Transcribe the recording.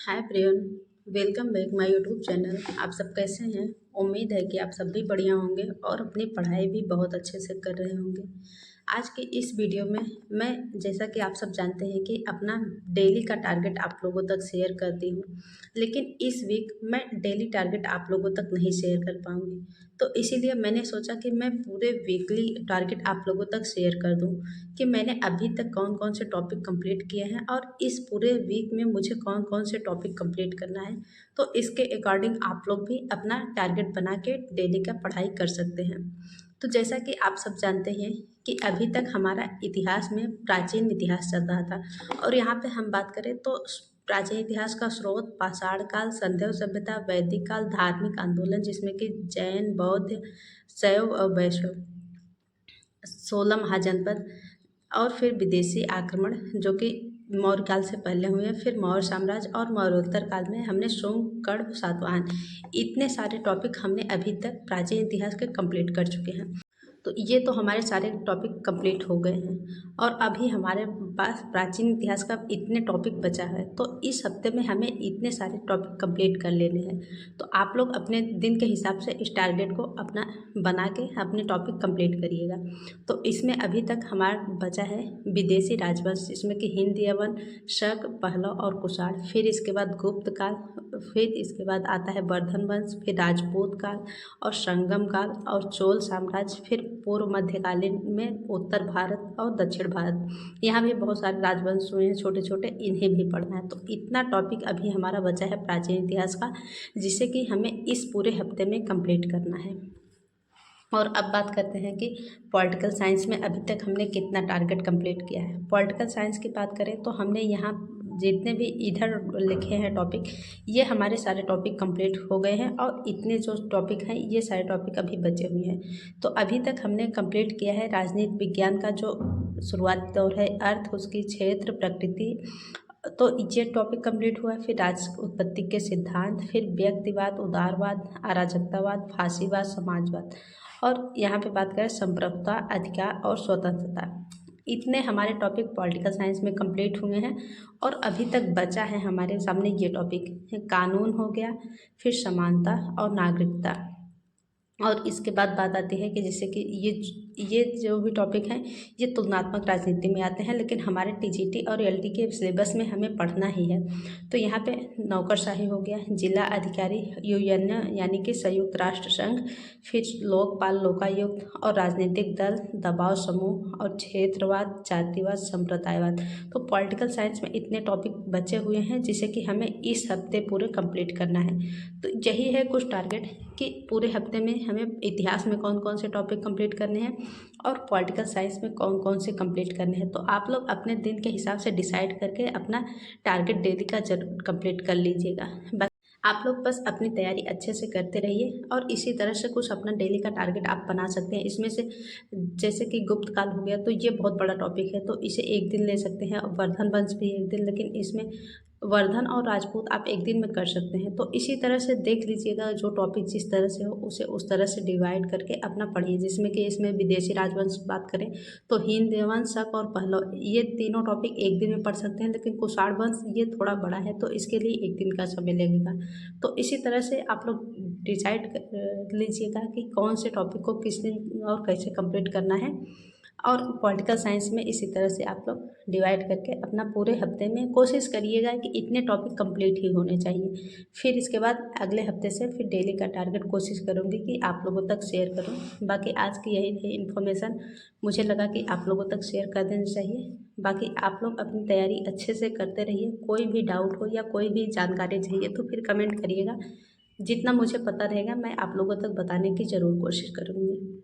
Hi prion, welcome back my YouTube channel. आप सब कैसे हैं? उम्मीद है कि आप सब भी बढ़िया होंगे और अपनी पढ़ाई भी बहुत अच्छे से कर रहे होंगे। आज के इस वीडियो में मैं, जैसा कि आप सब जानते हैं, कि अपना डेली का टारगेट आप लोगों तक शेयर करती हूँ, लेकिन इस वीक मैं डेली टारगेट आप लोगों तक नहीं शेयर कर पाऊँगी। तो इसीलिए मैंने सोचा कि मैं पूरे वीकली टारगेट आप लोगों तक शेयर कर दूँ कि मैंने अभी तक कौन कौन से टॉपिक कंप्लीट किए हैं और इस पूरे वीक में मुझे कौन कौन से टॉपिक कंप्लीट करना है। तो इसके अकॉर्डिंग आप लोग भी अपना टारगेट बना के डेली का पढ़ाई कर सकते हैं। तो जैसा कि आप सब जानते हैं कि अभी तक हमारा इतिहास में प्राचीन इतिहास चल रहा था, और यहाँ पे हम बात करें तो प्राचीन इतिहास का स्रोत पाषाण काल, संध्या सभ्यता, वैदिक काल, धार्मिक आंदोलन जिसमें कि जैन, बौद्ध, शैव और वैष्णव, 16 महाजनपद, और फिर विदेशी आक्रमण जो कि मौर्य काल से पहले हुए, फिर मौर्य साम्राज्य, और मौर्योत्तर काल में हमने शुंग, कण्व, सातवाहन, इतने सारे टॉपिक हमने अभी तक प्राचीन इतिहास के कंप्लीट कर चुके हैं। तो ये तो हमारे सारे टॉपिक कंप्लीट हो गए हैं और अभी हमारे पास प्राचीन इतिहास का इतने टॉपिक बचा है। तो इस हफ्ते में हमें इतने सारे टॉपिक कंप्लीट कर लेने हैं। तो आप लोग अपने दिन के हिसाब से इस टारगेट को अपना बना के अपने टॉपिक कंप्लीट करिएगा। तो इसमें अभी तक हमारा बचा है विदेशी राजवंश, जिसमें कि हिंद, यवन, शक, पहलव और कुषाण, फिर इसके बाद गुप्त काल, फिर इसके बाद आता है वर्धन वंश, फिर राजपूत काल और संगम काल और चोल साम्राज्य, फिर पूर्व मध्यकालीन में उत्तर भारत और दक्षिण भारत। यहाँ भी बहुत सारे राजवंश हुए हैं छोटे छोटे, इन्हें भी पढ़ना है। तो इतना टॉपिक अभी हमारा बचा है प्राचीन इतिहास का, जिसे कि हमें इस पूरे हफ्ते में कंप्लीट करना है। और अब बात करते हैं कि पॉलिटिकल साइंस में अभी तक हमने कितना टारगेट कंप्लीट किया है। पॉलिटिकल साइंस की बात करें तो हमने यहाँ जितने भी इधर लिखे हैं टॉपिक, ये हमारे सारे टॉपिक कंप्लीट हो गए हैं, और इतने जो टॉपिक हैं ये सारे टॉपिक अभी बचे हुए हैं। तो अभी तक हमने कंप्लीट किया है राजनीति विज्ञान का जो शुरुआती दौर है, अर्थ, उसकी क्षेत्र, प्रकृति, तो ये टॉपिक कंप्लीट हुआ है। फिर राष्ट्र उत्पत्ति के सिद्धांत, फिर व्यक्तिवाद, उदारवाद, अराजकतावाद, फांसीवाद, समाजवाद, और यहाँ पे बात करें संप्रभुता, अधिकार और स्वतंत्रता। इतने हमारे टॉपिक पॉलिटिकल साइंस में कंप्लीट हुए हैं। और अभी तक बचा है हमारे सामने ये टॉपिक, कानून हो गया, फिर समानता और नागरिकता। और इसके बाद बात आती है कि जैसे कि ये जो भी टॉपिक हैं ये तुलनात्मक राजनीति में आते हैं, लेकिन हमारे टीजीटी और एलटी के सिलेबस में हमें पढ़ना ही है। तो यहाँ पे नौकरशाही हो गया, जिला अधिकारी, यूएन यानी कि संयुक्त राष्ट्र संघ, फिर लोकपाल, लोकायुक्त, और राजनीतिक दल, दबाव समूह, और क्षेत्रवाद, जातिवाद, संप्रदायवाद। तो पॉलिटिकल साइंस में इतने टॉपिक बचे हुए हैं जिसे कि हमें इस हफ्ते पूरे कंप्लीट करना है। तो यही है कुछ टारगेट कि पूरे हफ्ते में हमें इतिहास में कौन कौन से टॉपिक कंप्लीट करने हैं और पॉलिटिकल साइंस में कौन कौन से कंप्लीट करने हैं। तो आप लोग अपने दिन के हिसाब से डिसाइड करके अपना टारगेट डेली का जरूर कंप्लीट कर लीजिएगा। आप लोग बस अपनी तैयारी अच्छे से करते रहिए, और इसी तरह से कुछ अपना डेली का टारगेट आप बना सकते हैं। इसमें से जैसे कि गुप्त काल हो गया, तो ये बहुत बड़ा टॉपिक है, तो इसे एक दिन ले सकते हैं, और वर्धन वंश भी एक दिन, लेकिन इसमें वर्धन और राजपूत आप एक दिन में कर सकते हैं। तो इसी तरह से देख लीजिएगा, जो टॉपिक जिस तरह से हो उसे उस तरह से डिवाइड करके अपना पढ़िए। जिसमें कि इसमें विदेशी राजवंश बात करें तो हिंद, यवन, शक और पहलव, ये तीनों टॉपिक एक दिन में पढ़ सकते हैं, लेकिन कुषाण वंश ये थोड़ा बड़ा है, तो इसके लिए एक दिन का समय लगेगा। तो इसी तरह से आप लोग डिसाइड कर लीजिएगा कि कौन से टॉपिक को किस दिन और कैसे कंप्लीट करना है। और पॉलिटिकल साइंस में इसी तरह से आप लोग डिवाइड करके अपना पूरे हफ्ते में कोशिश करिएगा कि इतने टॉपिक कंप्लीट ही होने चाहिए। फिर इसके बाद अगले हफ्ते से फिर डेली का टारगेट कोशिश करूँगी कि आप लोगों तक शेयर करूँ। बाकी आज की यही थी इन्फॉर्मेशन, मुझे लगा कि आप लोगों तक शेयर कर देनी चाहिए। बाकी आप लोग अपनी तैयारी अच्छे से करते रहिए। कोई भी डाउट हो या कोई भी जानकारी चाहिए तो फिर कमेंट करिएगा। जितना मुझे पता रहेगा मैं आप लोगों तक बताने की ज़रूर कोशिश करूँगी।